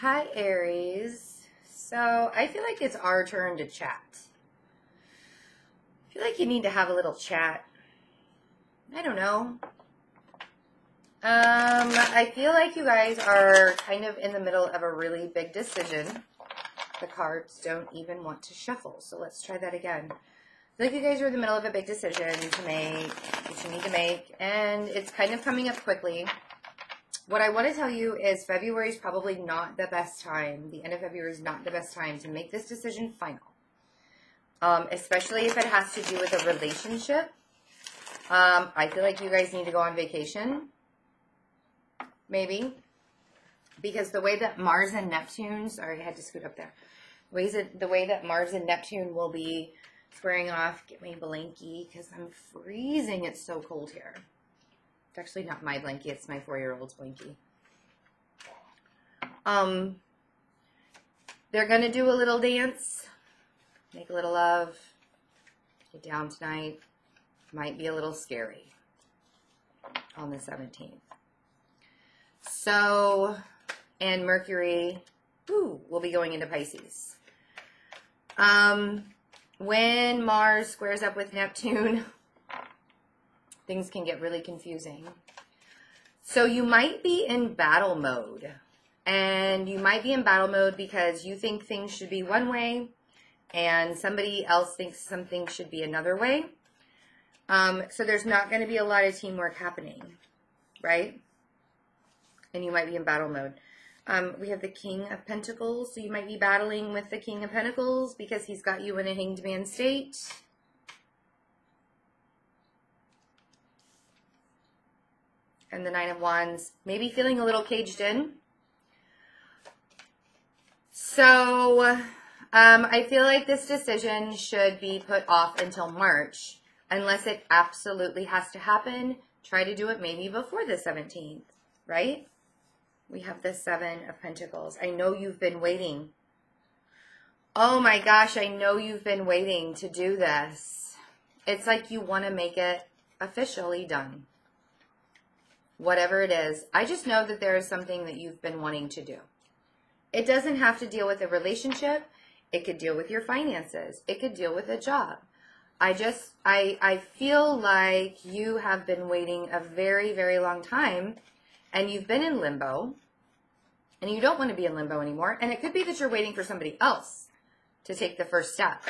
Hi, Aries. So I feel like it's our turn to chat. I feel like you need to have a little chat. I don't know. I feel like you guys are kind of in the middle of a really big decision. The cards don't even want to shuffle, so let's try that again. I feel like you guys are in the middle of a big decision to make, that you need to make, and it's kind of coming up quickly. What I want to tell you is February is probably not the best time. The end of February is not the best time to make this decision final. Especially if it has to do with a relationship. I feel like you guys need to go on vacation. Maybe. Because the way that Mars and Neptune, sorry, I had to scoot up there. The way that Mars and Neptune will be squaring off, get my blankie, because I'm freezing. It's so cold here. It's actually not my blankie, it's my 4-year-old's blankie. They're going to do a little dance, make a little love, get down tonight. Might be a little scary on the 17th. So, and Mercury, will be going into Pisces. When Mars squares up with Neptune, things can get really confusing. So you might be in battle mode. And you might be in battle mode because you think things should be one way and somebody else thinks something should be another way. So there's not going to be a lot of teamwork happening, right? And you might be in battle mode. We have the King of Pentacles, so you might be battling with the King of Pentacles because he's got you in a hanged man state. And the Nine of Wands, maybe feeling a little caged in. So, I feel like this decision should be put off until March, unless it absolutely has to happen. Try to do it maybe before the 17th, right? We have the Seven of Pentacles. I know you've been waiting. Oh my gosh, I know you've been waiting to do this. It's like you want to make it officially done. Whatever it is. I just know that there is something that you've been wanting to do. It doesn't have to deal with a relationship. It could deal with your finances. It could deal with a job. I feel like you have been waiting a very, very long time and you've been in limbo and you don't want to be in limbo anymore. And it could be that you're waiting for somebody else to take the first step.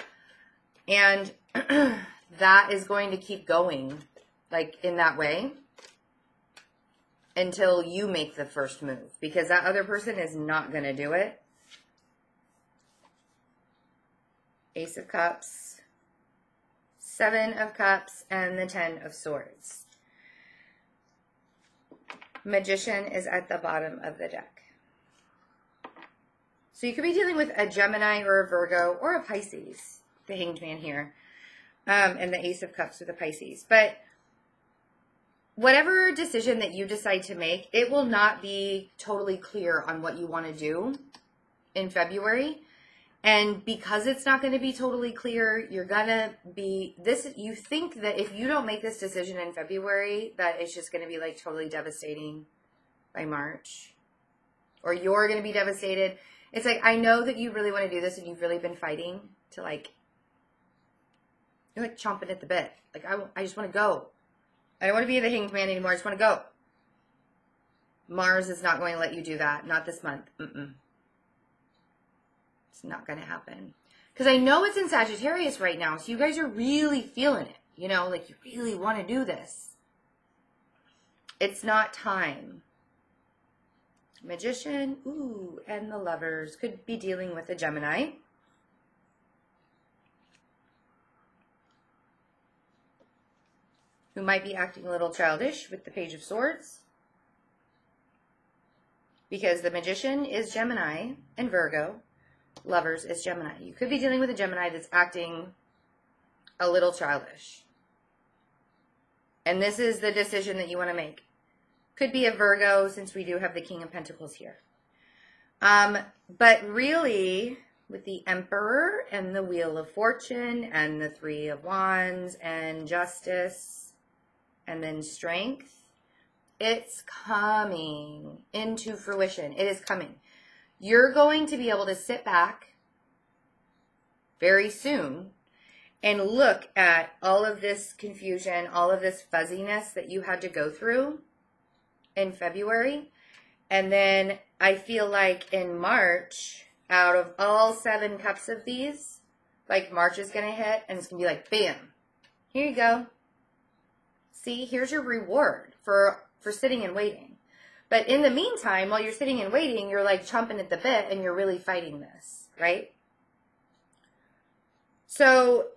And that is going to keep going like in that way until you make the first move, because that other person is not going to do it. Ace of Cups, Seven of Cups, and the Ten of Swords. Magician is at the bottom of the deck. So you could be dealing with a Gemini or a Virgo or a Pisces, the Hanged Man here, and the Ace of Cups with the Pisces. But whatever decision that you decide to make, it will not be totally clear on what you want to do in February. And because it's not going to be totally clear, you're going to be you think that if you don't make this decision in February, that it's just going to be like totally devastating by March, or you're going to be devastated. It's like, I know that you really want to do this and you've really been fighting to you're like chomping at the bit. Like, I just want to go. I don't want to be the Hanged Man anymore. I just want to go. Mars is not going to let you do that. Not this month. It's not going to happen. Because I know it's in Sagittarius right now, so you guys are really feeling it. You know, like you really want to do this. It's not time. Magician, and the Lovers could be dealing with a Gemini. Who might be acting a little childish with the Page of Swords. Because the Magician is Gemini and Virgo. Lovers is Gemini. You could be dealing with a Gemini that's acting a little childish. And this is the decision that you want to make. Could be a Virgo, since we do have the King of Pentacles here. But really, with the Emperor and the Wheel of Fortune and the Three of Wands and Justice and then Strength, it's coming into fruition. It is coming. You're going to be able to sit back very soon and look at all of this confusion, all of this fuzziness that you had to go through in February. And then I feel like in March, out of all 7 cups of these, like March is going to hit and it's going to be like, bam, here you go. See, here's your reward for sitting and waiting. But in the meantime, while you're sitting and waiting, you're like chomping at the bit and you're really fighting this, right? So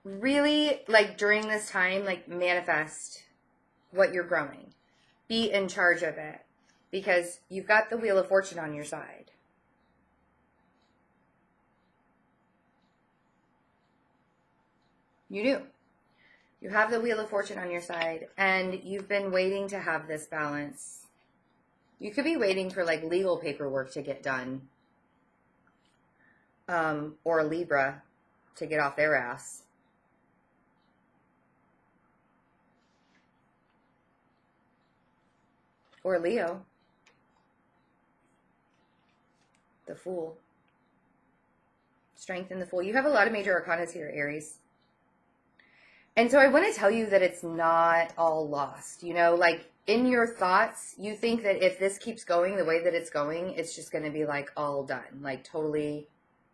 really, like during this time, like manifest what you're growing. Be in charge of it because you've got the Wheel of Fortune on your side. You do. You have the Wheel of Fortune on your side and you've been waiting to have this balance. You could be waiting for like legal paperwork to get done. Or a Libra to get off their ass. Or Leo. The Fool. Strength in the Fool. You have a lot of major arcanas here, Aries. And so I want to tell you that it's not all lost. You know, like in your thoughts, you think that if this keeps going the way that it's going, it's just going to be like all done. Like totally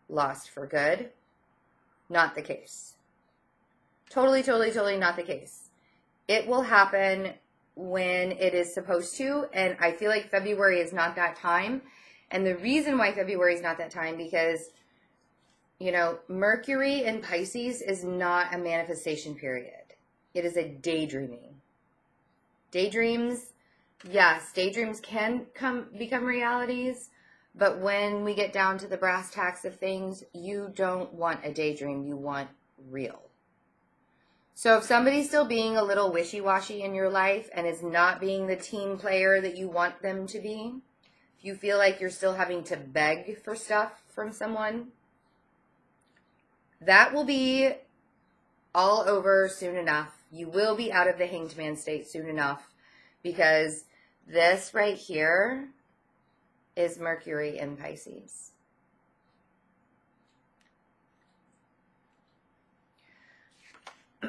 lost for good. Not the case. Totally, totally, totally not the case. It will happen when it is supposed to. And I feel like February is not that time. And the reason why February is not that time, because you know, Mercury in Pisces is not a manifestation period. It is a daydreaming. Daydreams, yes, daydreams can become realities, but when we get down to the brass tacks of things, you don't want a daydream, you want real. So if somebody's still being a little wishy-washy in your life and is not being the team player that you want them to be, if you feel like you're still having to beg for stuff from someone, that will be all over soon enough. You will be out of the hanged man state soon enough because this right here is Mercury in Pisces.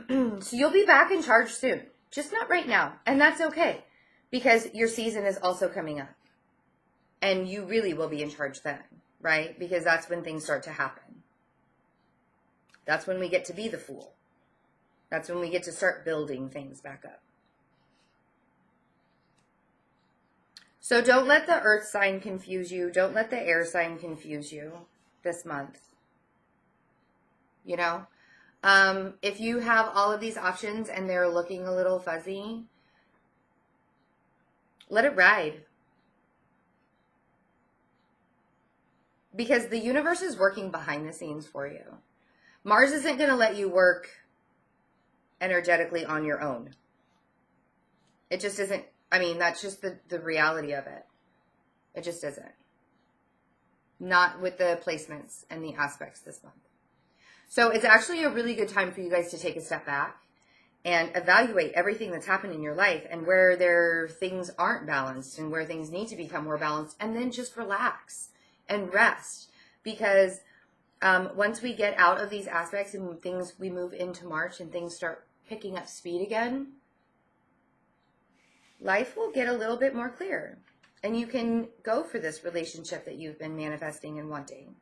So you'll be back in charge soon, just not right now. And that's okay because your season is also coming up and you really will be in charge then, right? Because that's when things start to happen. That's when we get to be the Fool. That's when we get to start building things back up. So don't let the earth sign confuse you. Don't let the air sign confuse you this month. You know, if you have all of these options and they're looking a little fuzzy, let it ride. Because the universe is working behind the scenes for you. Mars isn't going to let you work energetically on your own. It just isn't. I mean, that's just the reality of it. It just isn't. Not with the placements and the aspects this month. So it's actually a really good time for you guys to take a step back and evaluate everything that's happened in your life and where things aren't balanced and where things need to become more balanced, and then just relax and rest. Because once we get out of these aspects and we move into March and things start picking up speed again, life will get a little bit more clear. And you can go for this relationship that you've been manifesting and wanting.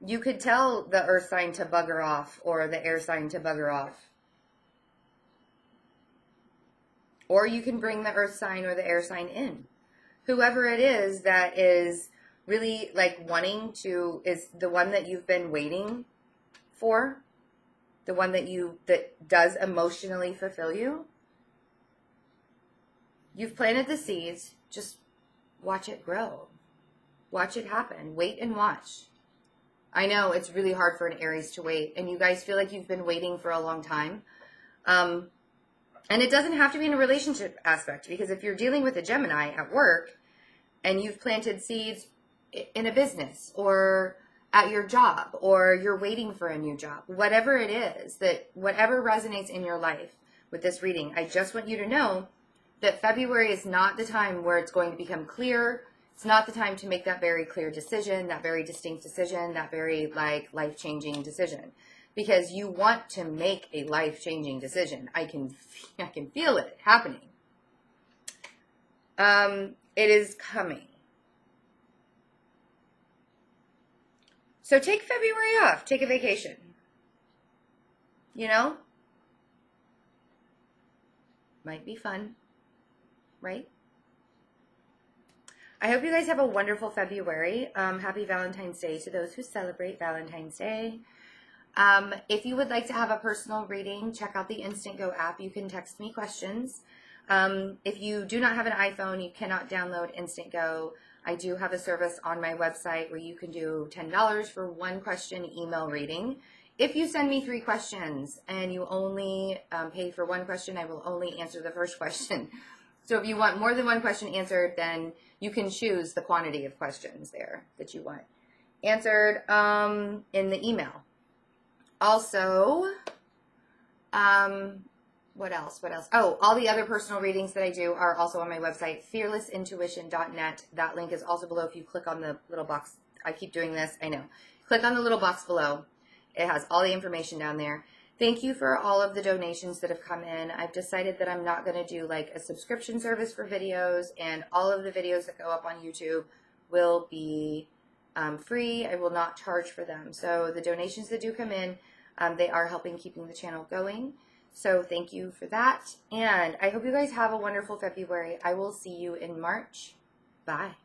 You could tell the earth sign to bugger off or the air sign to bugger off. Or you can bring the earth sign or the air sign in. Whoever it is that is really like wanting to, is the one that you've been waiting for, the one that does emotionally fulfill you. You've planted the seeds, just watch it grow. Watch it happen. Wait and watch. I know it's really hard for an Aries to wait, and you guys feel like you've been waiting for a long time. And it doesn't have to be in a relationship aspect, because if you're dealing with a Gemini at work and you've planted seeds in a business or at your job, or you're waiting for a new job, whatever it is, that whatever resonates in your life with this reading, I just want you to know that February is not the time where it's going to become clear. It's not the time to make that very clear decision, that very distinct decision, that very like life-changing decision, because you want to make a life-changing decision. I can feel it happening. It is coming. So take February off. Take a vacation. You know? Might be fun, right? I hope you guys have a wonderful February. Happy Valentine's Day to those who celebrate Valentine's Day. If you would like to have a personal reading, check out the InstantGo app. You can text me questions. If you do not have an iPhone, you cannot download InstantGo. I do have a service on my website where you can do $10 for one question email reading. If you send me 3 questions and you only pay for one question, I will only answer the first question. So if you want more than one question answered, then you can choose the quantity of questions there that you want answered in the email. Also, what else? Oh, all the other personal readings that I do are also on my website, fearlessintuition.net. That link is also below. If you click on the little box, I keep doing this, I know. Click on the little box below. It has all the information down there. Thank you for all of the donations that have come in. I've decided that I'm not going to do like a subscription service for videos, and all of the videos that go up on YouTube will be free. I will not charge for them. So the donations that do come in, they are helping keeping the channel going. So thank you for that. And I hope you guys have a wonderful February. I will see you in March. Bye.